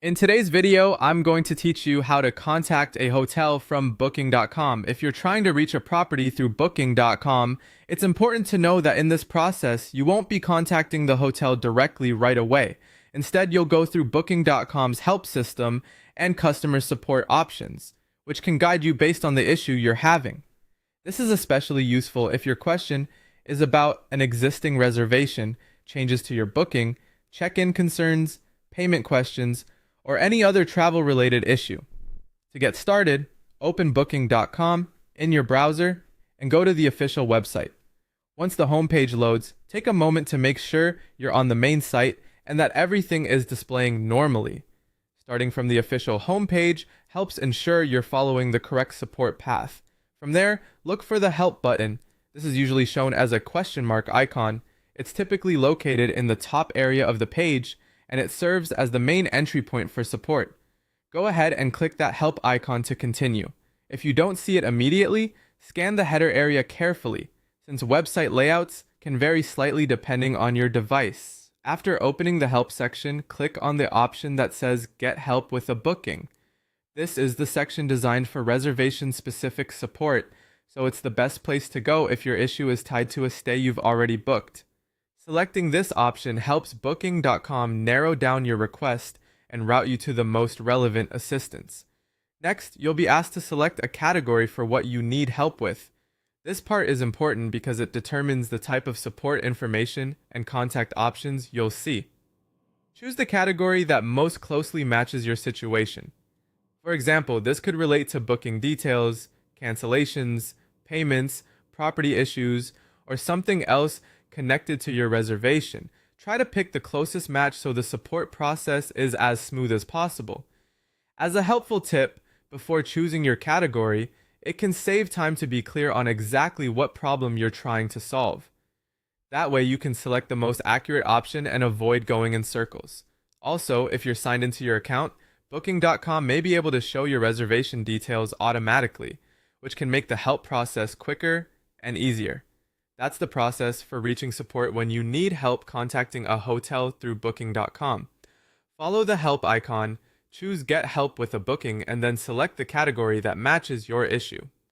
In today's video, I'm going to teach you how to contact a hotel from booking.com. If you're trying to reach a property through booking.com, it's important to know that in this process, you won't be contacting the hotel directly right away. Instead, you'll go through booking.com's help system and customer support options, which can guide you based on the issue you're having. This is especially useful if your question is about an existing reservation, changes to your booking, check-in concerns, payment questions, or any other travel-related issue. To get started, open booking.com in your browser and go to the official website. Once the homepage loads, take a moment to make sure you're on the main site and that everything is displaying normally. Starting from the official homepage helps ensure you're following the correct support path. From there, look for the Help button. This is usually shown as a question mark icon. It's typically located in the top area of the page, and it serves as the main entry point for support. Go ahead and click that help icon to continue. If you don't see it immediately, scan the header area carefully, since website layouts can vary slightly depending on your device. After opening the help section, click on the option that says Get Help with a Booking. This is the section designed for reservation-specific support, so it's the best place to go if your issue is tied to a stay you've already booked. Selecting this option helps booking.com narrow down your request and route you to the most relevant assistance. Next, you'll be asked to select a category for what you need help with. This part is important because it determines the type of support information and contact options you'll see. Choose the category that most closely matches your situation. For example, this could relate to booking details, cancellations, payments, property issues, or something else connected to your reservation. Try to pick the closest match so the support process is as smooth as possible. As a helpful tip, before choosing your category, it can save time to be clear on exactly what problem you're trying to solve. That way you can select the most accurate option and avoid going in circles. Also, if you're signed into your account, booking.com may be able to show your reservation details automatically, which can make the help process quicker and easier. That's the process for reaching support when you need help contacting a hotel through booking.com. Follow the help icon, choose Get Help with a Booking, and then select the category that matches your issue.